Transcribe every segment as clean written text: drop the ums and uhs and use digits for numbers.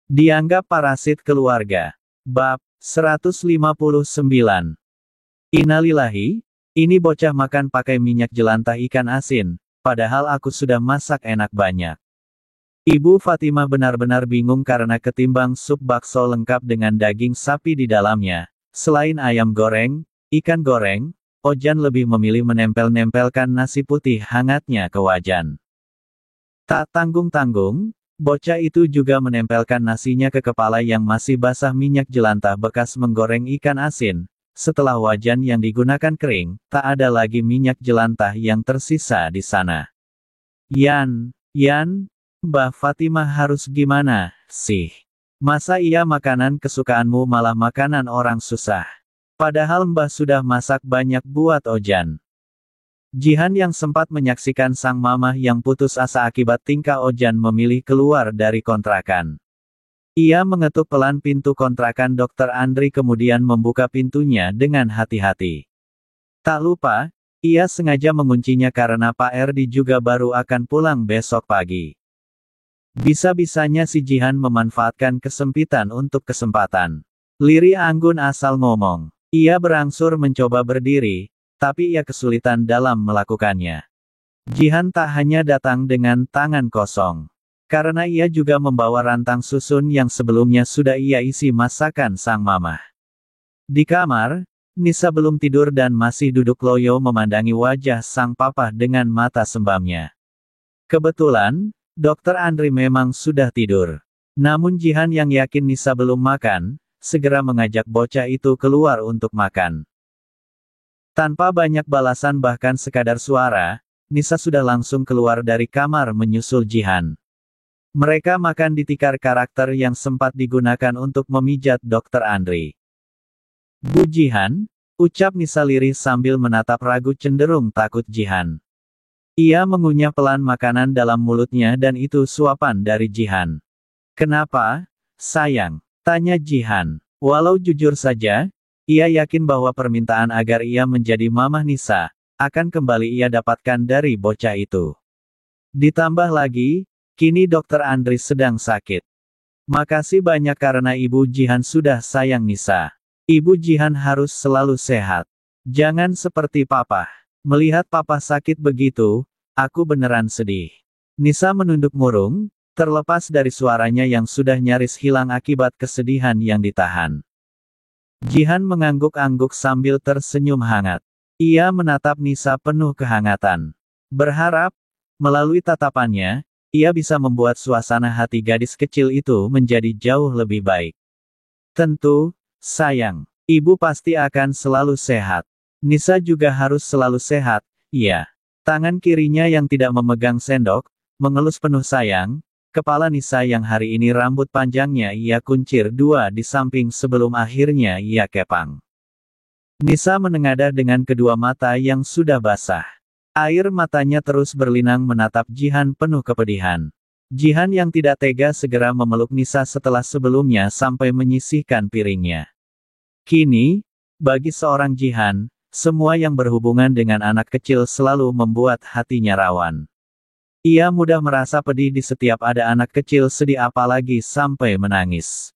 Dianggap parasit keluarga. Bab 159. Innalillahi, ini bocah makan pakai minyak jelantah ikan asin, padahal aku sudah masak enak banyak. Ibu Fatimah benar-benar bingung karena ketimbang sup bakso lengkap dengan daging sapi di dalamnya, selain ayam goreng, ikan goreng, Ojan lebih memilih menempel-nempelkan nasi putih hangatnya ke wajan. Tak tanggung-tanggung, bocah itu juga menempelkan nasinya ke kepala yang masih basah minyak jelantah bekas menggoreng ikan asin. Setelah wajan yang digunakan kering, tak ada lagi minyak jelantah yang tersisa di sana. Yan, Mbah Fatimah harus gimana, sih? Masa iya makanan kesukaanmu malah makanan orang susah? Padahal Mbah sudah masak banyak buat Ojan. Jihan yang sempat menyaksikan sang mamah yang putus asa akibat tingkah Ojan memilih keluar dari kontrakan. Ia mengetuk pelan pintu kontrakan Dr. Andri kemudian membuka pintunya dengan hati-hati. Tak lupa, ia sengaja menguncinya karena Pak Erdi juga baru akan pulang besok pagi. Bisa-bisanya si Jihan memanfaatkan kesempitan untuk kesempatan. Liri anggun asal ngomong. Ia berangsur mencoba berdiri, tapi ia kesulitan dalam melakukannya. Jihan tak hanya datang dengan tangan kosong. Karena ia juga membawa rantang susun yang sebelumnya sudah ia isi masakan sang mamah. Di kamar, Nisa belum tidur dan masih duduk loyo memandangi wajah sang papa dengan mata sembamnya. Kebetulan, Dr. Andri memang sudah tidur. Namun Jihan yang yakin Nisa belum makan, segera mengajak bocah itu keluar untuk makan. Tanpa banyak balasan bahkan sekadar suara, Nisa sudah langsung keluar dari kamar menyusul Jihan. Mereka makan di tikar karakter yang sempat digunakan untuk memijat Dr. Andri. Bu Jihan, ucap Nisa lirih sambil menatap ragu cenderung takut Jihan. Ia mengunyah pelan makanan dalam mulutnya dan itu suapan dari Jihan. Kenapa, sayang? Tanya Jihan. Walau jujur saja, ia yakin bahwa permintaan agar ia menjadi mamah Nisa, akan kembali ia dapatkan dari bocah itu. Ditambah lagi, kini Dr. Andri sedang sakit. Makasih banyak karena Ibu Jihan sudah sayang Nisa. Ibu Jihan harus selalu sehat. Jangan seperti Papa. Melihat Papa sakit begitu, aku beneran sedih. Nisa menunduk murung, terlepas dari suaranya yang sudah nyaris hilang akibat kesedihan yang ditahan. Jihan mengangguk-angguk sambil tersenyum hangat. Ia menatap Nisa penuh kehangatan. Berharap, melalui tatapannya, ia bisa membuat suasana hati gadis kecil itu menjadi jauh lebih baik. Tentu, sayang, ibu pasti akan selalu sehat. Nisa juga harus selalu sehat, iya. Tangan kirinya yang tidak memegang sendok, mengelus penuh sayang, kepala Nisa yang hari ini rambut panjangnya ia kuncir dua di samping sebelum akhirnya ia kepang. Nisa menengadah dengan kedua mata yang sudah basah. Air matanya terus berlinang menatap Jihan penuh kepedihan. Jihan yang tidak tega segera memeluk Nisa setelah sebelumnya sampai menyisihkan piringnya. Kini, bagi seorang Jihan, semua yang berhubungan dengan anak kecil selalu membuat hatinya rawan. Ia mudah merasa pedih di setiap ada anak kecil sedih apalagi sampai menangis.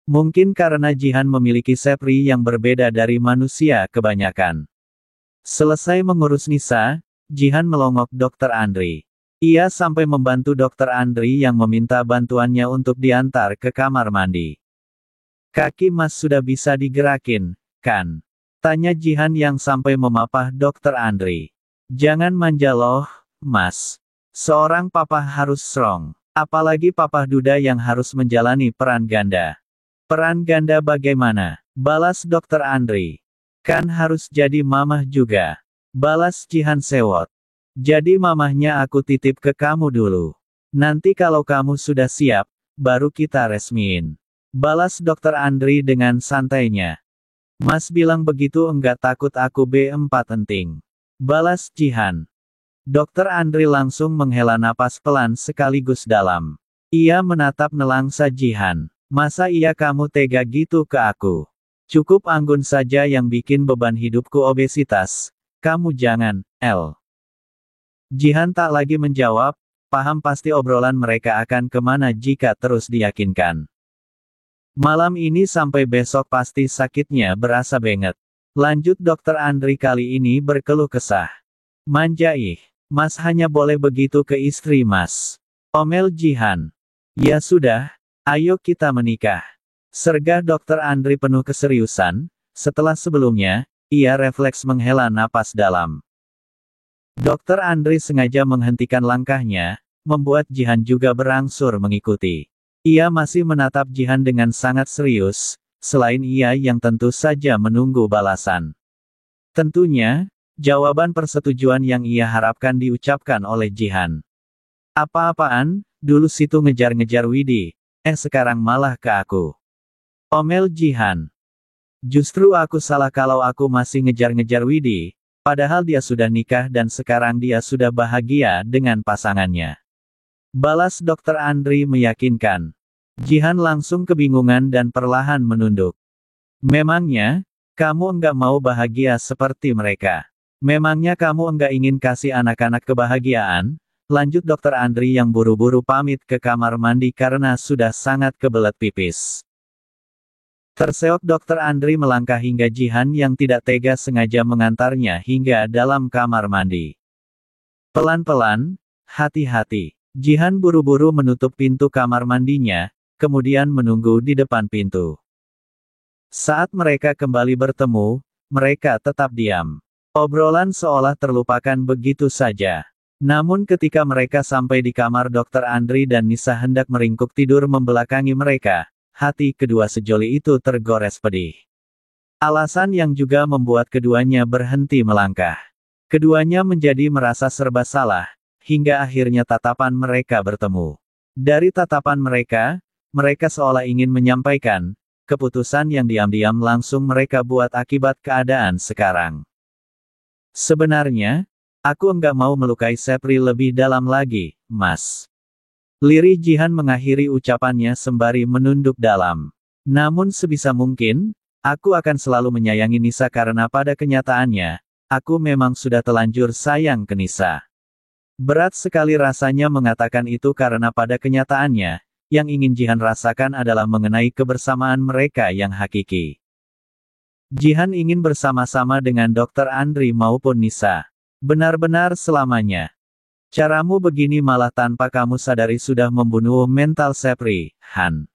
Mungkin karena Jihan memiliki sepri yang berbeda dari manusia kebanyakan. Selesai mengurus Nisa, Jihan melongok Dr. Andri. Ia sampai membantu Dr. Andri yang meminta bantuannya untuk diantar ke kamar mandi. Kaki Mas sudah bisa digerakin, kan? Tanya Jihan yang sampai memapah Dr. Andri. Jangan manja loh, Mas. Seorang papa harus strong. Apalagi papa duda yang harus menjalani peran ganda. Peran ganda bagaimana? Balas Dr. Andri. Kan harus jadi mamah juga. Balas Jihan sewot. Jadi mamahnya aku titip ke kamu dulu. Nanti kalau kamu sudah siap, baru kita resmiin. Balas Dr. Andri dengan santainya. Mas bilang begitu enggak takut aku B4 enting. Balas Jihan. Dr. Andri langsung menghela napas pelan sekaligus dalam. Ia menatap nelangsa Jihan. Masa iya kamu tega gitu ke aku? Cukup anggun saja yang bikin beban hidupku obesitas. Kamu jangan, El. Jihan tak lagi menjawab, paham pasti obrolan mereka akan kemana jika terus diyakinkan. Malam ini sampai besok pasti sakitnya berasa banget. Lanjut Dokter Andri kali ini berkeluh kesah. Manja ih, Mas hanya boleh begitu ke istri Mas. Omel Jihan. Ya sudah, ayo kita menikah. Sergah Dokter Andri penuh keseriusan, setelah sebelumnya, ia refleks menghela napas dalam. Dokter Andri sengaja menghentikan langkahnya, membuat Jihan juga berangsur mengikuti. Ia masih menatap Jihan dengan sangat serius, selain ia yang tentu saja menunggu balasan. Tentunya, jawaban persetujuan yang ia harapkan diucapkan oleh Jihan. Apa-apaan, dulu situ ngejar-ngejar Widi, sekarang malah ke aku. Omel Jihan. Justru aku salah kalau aku masih ngejar-ngejar Widi, padahal dia sudah nikah dan sekarang dia sudah bahagia dengan pasangannya. Balas Dokter Andri meyakinkan. Jihan langsung kebingungan dan perlahan menunduk. Memangnya, kamu enggak mau bahagia seperti mereka? Memangnya kamu enggak ingin kasih anak-anak kebahagiaan? Lanjut Dokter Andri yang buru-buru pamit ke kamar mandi karena sudah sangat kebelet pipis. Terseok Dokter Andri melangkah hingga Jihan yang tidak tega sengaja mengantarnya hingga dalam kamar mandi. Pelan-pelan, hati-hati. Jihan buru-buru menutup pintu kamar mandinya, kemudian menunggu di depan pintu. Saat mereka kembali bertemu, mereka tetap diam. Obrolan seolah terlupakan begitu saja. Namun ketika mereka sampai di kamar Dokter Andri dan Nisa hendak meringkuk tidur membelakangi mereka, hati kedua sejoli itu tergores pedih. Alasan yang juga membuat keduanya berhenti melangkah. Keduanya menjadi merasa serba salah, hingga akhirnya tatapan mereka bertemu. Dari tatapan mereka seolah ingin menyampaikan keputusan yang diam-diam langsung mereka buat akibat keadaan sekarang. Sebenarnya, aku enggak mau melukai Sepri lebih dalam lagi, Mas. Lirih Jihan mengakhiri ucapannya sembari menunduk dalam. Namun sebisa mungkin, aku akan selalu menyayangi Nisa karena pada kenyataannya, aku memang sudah telanjur sayang ke Nisa. Berat sekali rasanya mengatakan itu karena pada kenyataannya, yang ingin Jihan rasakan adalah mengenai kebersamaan mereka yang hakiki. Jihan ingin bersama-sama dengan Dokter Andri maupun Nisa. Benar-benar selamanya. Caramu begini malah tanpa kamu sadari sudah membunuh mental Sepri, Han.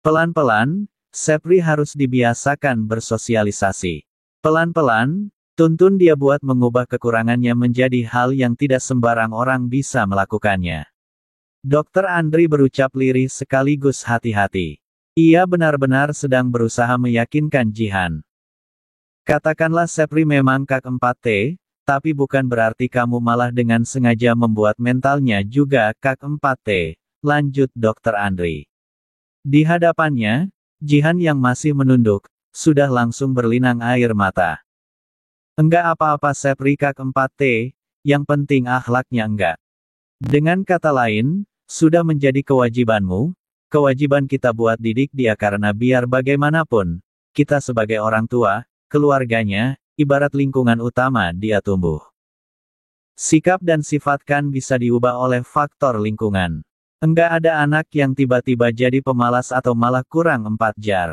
Pelan-pelan, Sepri harus dibiasakan bersosialisasi. Pelan-pelan, tuntun dia buat mengubah kekurangannya menjadi hal yang tidak sembarang orang bisa melakukannya. Dokter Andri berucap lirih sekaligus hati-hati. Ia benar-benar sedang berusaha meyakinkan Jihan. Katakanlah Sepri memang kak 4T, tapi bukan berarti kamu malah dengan sengaja membuat mentalnya juga kak 4T, lanjut Dokter Andri. Di hadapannya, Jihan yang masih menunduk, sudah langsung berlinang air mata. Enggak apa-apa Sepri kak 4T, yang penting akhlaknya enggak. Dengan kata lain, sudah menjadi kewajibanmu, kewajiban kita buat didik dia karena biar bagaimanapun, kita sebagai orang tua, keluarganya, ibarat lingkungan utama dia tumbuh. Sikap dan sifat kan bisa diubah oleh faktor lingkungan. Enggak ada anak yang tiba-tiba jadi pemalas atau malah kurang 4 jar.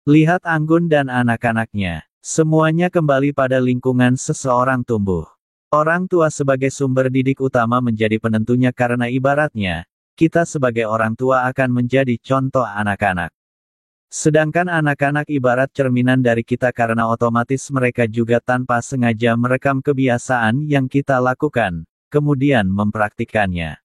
Lihat Anggun dan anak-anaknya, semuanya kembali pada lingkungan seseorang tumbuh. Orang tua sebagai sumber didik utama menjadi penentunya karena ibaratnya, kita sebagai orang tua akan menjadi contoh anak-anak. Sedangkan anak-anak ibarat cerminan dari kita karena otomatis mereka juga tanpa sengaja merekam kebiasaan yang kita lakukan, kemudian mempraktikkannya.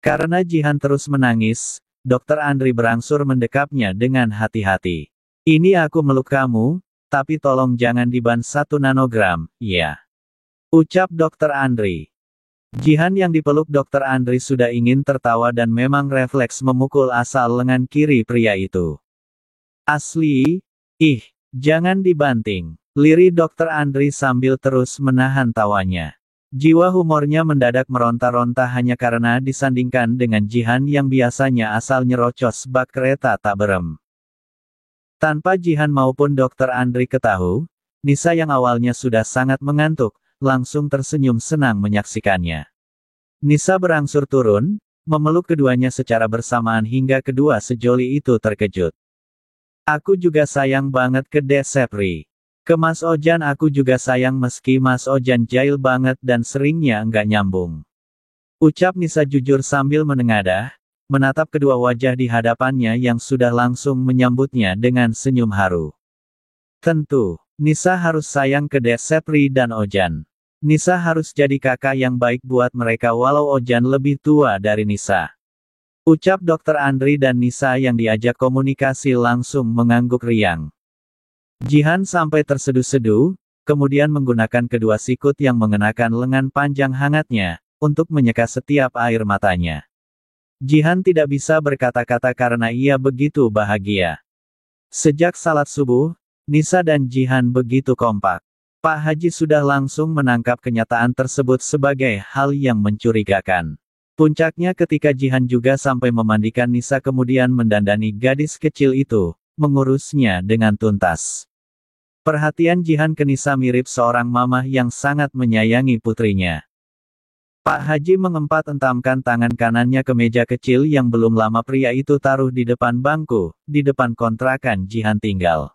Karena Jihan terus menangis, Dokter Andri berangsur mendekapnya dengan hati-hati. Ini aku meluk kamu, tapi tolong jangan diban 1 nanogram, ya. Ucap Dokter Andri. Jihan yang dipeluk Dokter Andri sudah ingin tertawa dan memang refleks memukul asal lengan kiri pria itu. Asli, jangan dibanting. Lirih Dokter Andri sambil terus menahan tawanya. Jiwa humornya mendadak meronta-ronta hanya karena disandingkan dengan Jihan yang biasanya asal nyerocos bak kereta tak berem. Tanpa Jihan maupun Dokter Andri ketahu, Nisa yang awalnya sudah sangat mengantuk, langsung tersenyum senang menyaksikannya. Nisa berangsur turun, memeluk keduanya secara bersamaan hingga kedua sejoli itu terkejut. Aku juga sayang banget ke Dek Sepri. Ke Mas Ojan aku juga sayang meski Mas Ojan jahil banget dan seringnya enggak nyambung. Ucap Nisa jujur sambil menengadah, menatap kedua wajah di hadapannya yang sudah langsung menyambutnya dengan senyum haru. Tentu, Nisa harus sayang ke Dek Sepri dan Ojan. Nisa harus jadi kakak yang baik buat mereka walau Ojan lebih tua dari Nisa. Ucap Dr. Andri dan Nisa yang diajak komunikasi langsung mengangguk riang. Jihan sampai terseduh-seduh, kemudian menggunakan kedua sikut yang mengenakan lengan panjang hangatnya, untuk menyeka setiap air matanya. Jihan tidak bisa berkata-kata karena ia begitu bahagia. Sejak salat subuh, Nisa dan Jihan begitu kompak. Pak Haji sudah langsung menangkap kenyataan tersebut sebagai hal yang mencurigakan. Puncaknya ketika Jihan juga sampai memandikan Nisa kemudian mendandani gadis kecil itu, mengurusnya dengan tuntas. Perhatian Jihan ke Nisa mirip seorang mamah yang sangat menyayangi putrinya. Pak Haji mengempat-entamkan tangan kanannya ke meja kecil yang belum lama pria itu taruh di depan bangku, di depan kontrakan Jihan tinggal.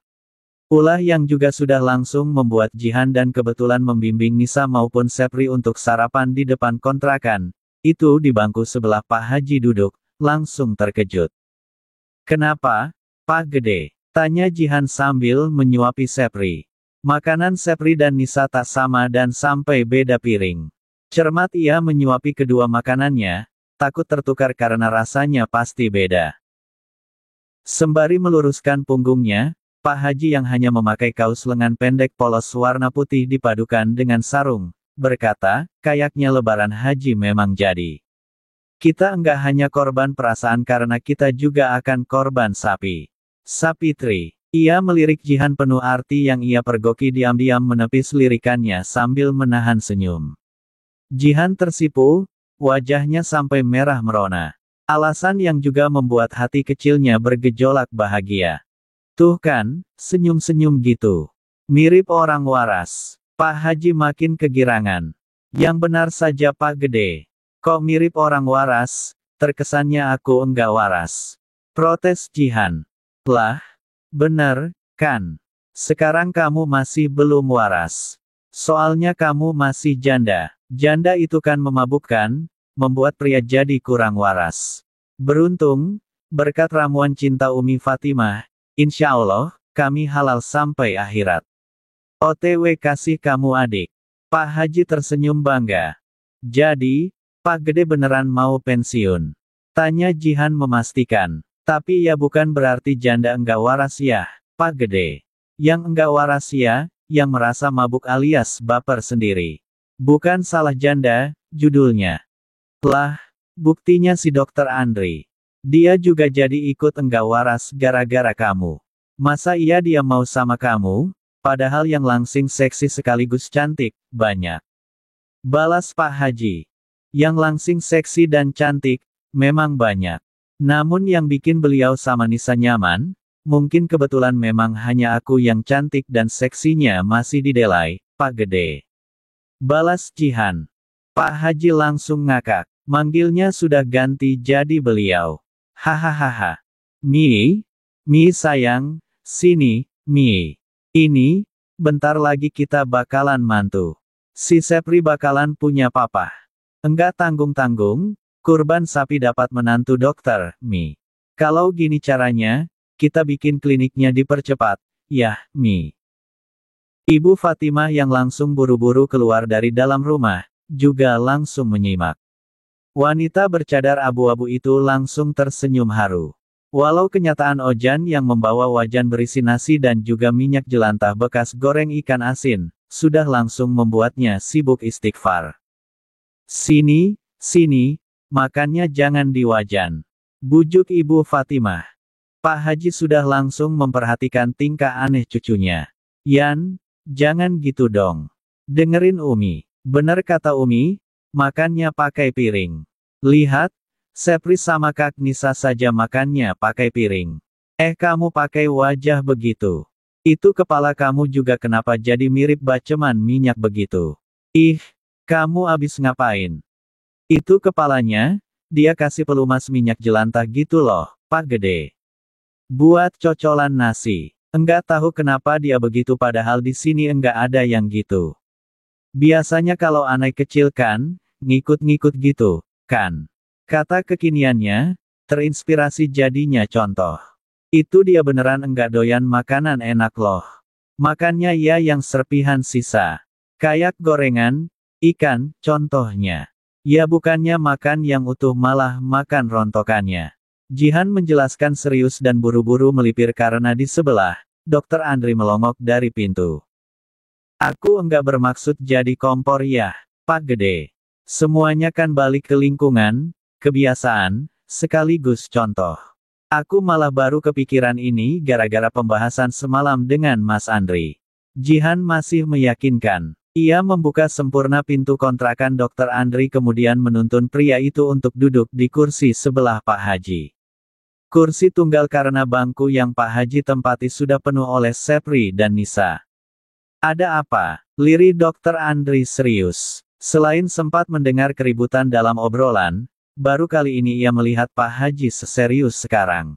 Ulah yang juga sudah langsung membuat Jihan dan kebetulan membimbing Nisa maupun Sepri untuk sarapan di depan kontrakan, itu di bangku sebelah Pak Haji duduk, langsung terkejut. Kenapa, Pak Gede? Tanya Jihan sambil menyuapi Sepri. Makanan Sepri dan Nisa tak sama dan sampai beda piring. Cermat ia menyuapi kedua makanannya, takut tertukar karena rasanya pasti beda. Sembari meluruskan punggungnya, Pak Haji yang hanya memakai kaos lengan pendek polos warna putih dipadukan dengan sarung, berkata, kayaknya lebaran haji memang jadi. Kita enggak hanya korban perasaan karena kita juga akan korban sapi. Sapitri. Ia melirik Jihan penuh arti yang ia pergoki diam-diam menepis lirikannya sambil menahan senyum. Jihan tersipu, wajahnya sampai merah merona. Alasan yang juga membuat hati kecilnya bergejolak bahagia. Tuh kan, senyum-senyum gitu. Mirip orang waras. Pak Haji makin kegirangan. Yang benar saja Pak Gede. Kok mirip orang waras, terkesannya aku enggak waras. Protes Jihan. Lah, bener, kan? Sekarang kamu masih belum waras. Soalnya kamu masih janda. Janda itu kan memabukkan, membuat pria jadi kurang waras. Beruntung, berkat ramuan cinta Umi Fatimah, insya Allah, kami halal sampai akhirat. OTW kasih kamu adik. Pak Haji tersenyum bangga. Jadi, Pak Gede beneran mau pensiun? Tanya Jihan memastikan. Tapi ya bukan berarti janda enggak waras ya, Pak Gede. Yang enggak waras ya, yang merasa mabuk alias baper sendiri. Bukan salah janda, judulnya. Lah, buktinya si Dr. Andri. Dia juga jadi ikut enggak waras gara-gara kamu. Masa iya dia mau sama kamu, padahal yang langsing seksi sekaligus cantik, banyak. Balas Pak Haji. Yang langsing seksi dan cantik, memang banyak. Namun yang bikin beliau sama Nisa nyaman, mungkin kebetulan memang hanya aku yang cantik dan seksinya masih didelai, Pak Gede. Balas Jihan. Pak Haji langsung ngakak, manggilnya sudah ganti jadi beliau. Hahaha. Mi sayang, sini, Mi. Ini, bentar lagi kita bakalan mantu. Si Sepri bakalan punya papa. Enggak tanggung-tanggung, kurban sapi dapat menantu dokter, Mi. Kalau gini caranya, kita bikin kliniknya dipercepat, yah, Mi. Ibu Fatimah yang langsung buru-buru keluar dari dalam rumah, juga langsung menyimak. Wanita bercadar abu-abu itu langsung tersenyum haru. Walau kenyataan Ojan yang membawa wajan berisi nasi dan juga minyak jelantah bekas goreng ikan asin, sudah langsung membuatnya sibuk istighfar. Sini, makannya jangan di wajan. Bujuk Ibu Fatimah. Pak Haji sudah langsung memperhatikan tingkah aneh cucunya. Yan, jangan gitu dong. Dengerin Umi. Bener kata Umi, makannya pakai piring. Lihat, Sepri sama Kak Nisa saja makannya pakai piring. Kamu pakai wajah begitu. Itu kepala kamu juga kenapa jadi mirip baceman minyak begitu? Ih, kamu abis ngapain? Itu kepalanya, dia kasih pelumas minyak jelantah gitu loh, Pak Gede. Buat cocolan nasi. Enggak tahu kenapa dia begitu padahal di sini enggak ada yang gitu. Biasanya kalau anak kecil kan, ngikut-ngikut gitu, kan. Kata kekiniannya, terinspirasi jadinya contoh. Itu dia beneran enggak doyan makanan enak loh. Makannya ya yang serpihan sisa. Kayak gorengan, ikan, contohnya. Ya bukannya makan yang utuh malah makan rontokannya. Jihan menjelaskan serius dan buru-buru melipir karena di sebelah, Dr. Andri melongok dari pintu. Aku enggak bermaksud jadi kompor ya, Pak Gede. Semuanya kan balik ke lingkungan, kebiasaan, sekaligus contoh. Aku malah baru kepikiran ini gara-gara pembahasan semalam dengan Mas Andri. Jihan masih meyakinkan. Ia membuka sempurna pintu kontrakan Dr. Andri kemudian menuntun pria itu untuk duduk di kursi sebelah Pak Haji. Kursi tunggal karena bangku yang Pak Haji tempati sudah penuh oleh Sepri dan Nisa. Ada apa? Lirik Dr. Andri serius. Selain sempat mendengar keributan dalam obrolan, baru kali ini ia melihat Pak Haji seserius sekarang.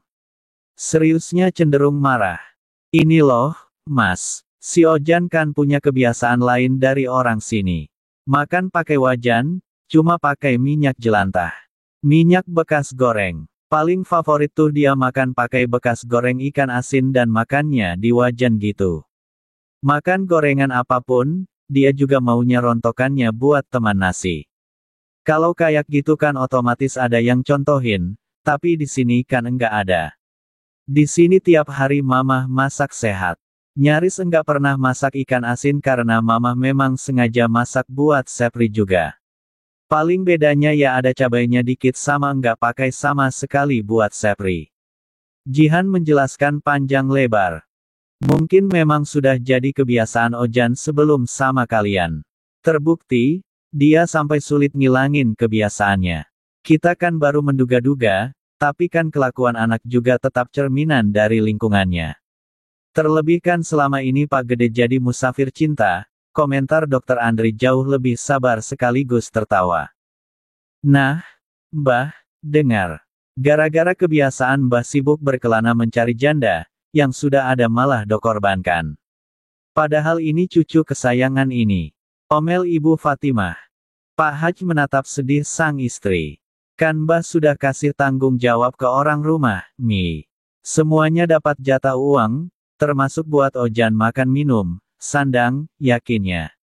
Seriusnya cenderung marah. Ini loh, Mas, si Ojan kan punya kebiasaan lain dari orang sini. Makan pakai wajan, cuma pakai minyak jelantah. Minyak bekas goreng. Paling favorit tuh dia makan pakai bekas goreng ikan asin dan makannya di wajan gitu. Makan gorengan apapun, dia juga maunya rontokannya buat teman nasi. Kalau kayak gitu kan otomatis ada yang contohin, tapi di sini kan enggak ada. Di sini tiap hari mamah masak sehat. Nyaris enggak pernah masak ikan asin karena mamah memang sengaja masak buat Sepri juga. Paling bedanya ya ada cabainya dikit sama enggak pakai sama sekali buat Sepri. Jihan menjelaskan panjang lebar. Mungkin memang sudah jadi kebiasaan Ojan sebelum sama kalian. Terbukti, dia sampai sulit ngilangin kebiasaannya. Kita kan baru menduga-duga, tapi kan kelakuan anak juga tetap cerminan dari lingkungannya. Terlebih kan selama ini Pak Gede jadi musafir cinta, komentar Dr. Andri jauh lebih sabar sekaligus tertawa. Nah, Mbah, dengar. Gara-gara kebiasaan Mbah sibuk berkelana mencari janda, yang sudah ada malah dikorbankan. Padahal ini cucu kesayangan ini. Omel Ibu Fatimah. Pak Haj menatap sedih sang istri. Kan Mbah sudah kasih tanggung jawab ke orang rumah, Mi. Semuanya dapat jatah uang, termasuk buat Ojan makan minum, sandang, yakinnya.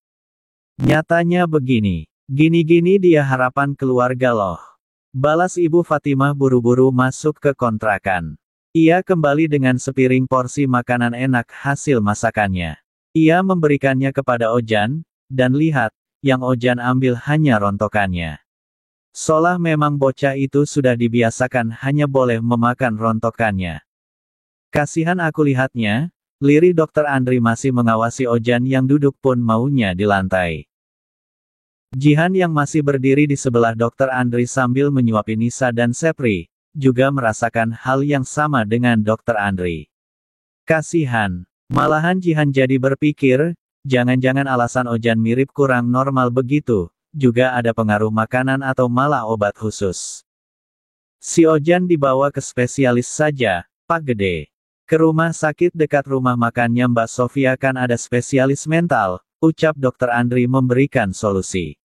Nyatanya begini. Gini-gini dia harapan keluarga loh. Balas Ibu Fatimah buru-buru masuk ke kontrakan. Ia kembali dengan sepiring porsi makanan enak hasil masakannya. Ia memberikannya kepada Ojan, dan lihat, yang Ojan ambil hanya rontokannya. Seolah memang bocah itu sudah dibiasakan hanya boleh memakan rontokannya. Kasihan aku lihatnya, lirik Dr. Andri masih mengawasi Ojan yang duduk pun maunya di lantai. Jihan yang masih berdiri di sebelah Dr. Andri sambil menyuapi Nisa dan Sepri, juga merasakan hal yang sama dengan Dr. Andri. Kasihan. Malahan Jihan jadi berpikir, jangan-jangan alasan Ojan mirip kurang normal begitu, juga ada pengaruh makanan atau malah obat khusus. Si Ojan dibawa ke spesialis saja, Pak Gede. Ke rumah sakit dekat rumah makannya Mbak Sofia kan ada spesialis mental, ucap Dr. Andri memberikan solusi.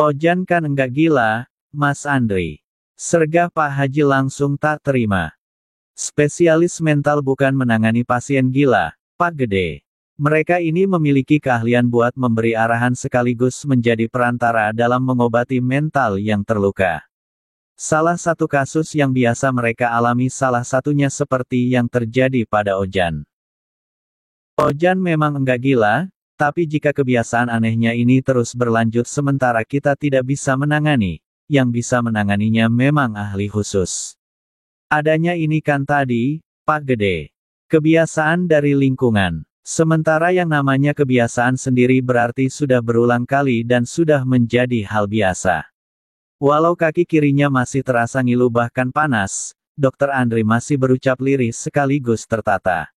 Ojan kan enggak gila, Mas Andri. Sergah Pak Haji langsung tak terima. Spesialis mental bukan menangani pasien gila, Pak Gede. Mereka ini memiliki keahlian buat memberi arahan sekaligus menjadi perantara dalam mengobati mental yang terluka. Salah satu kasus yang biasa mereka alami salah satunya seperti yang terjadi pada Ojan. Ojan memang enggak gila, tapi jika kebiasaan anehnya ini terus berlanjut sementara kita tidak bisa menangani, yang bisa menanganinya memang ahli khusus. Adanya ini kan tadi, Pak Gede. Kebiasaan dari lingkungan. Sementara yang namanya kebiasaan sendiri berarti sudah berulang kali dan sudah menjadi hal biasa. Walau kaki kirinya masih terasa ngilu bahkan panas, Dr. Andri masih berucap lirih sekaligus tertata.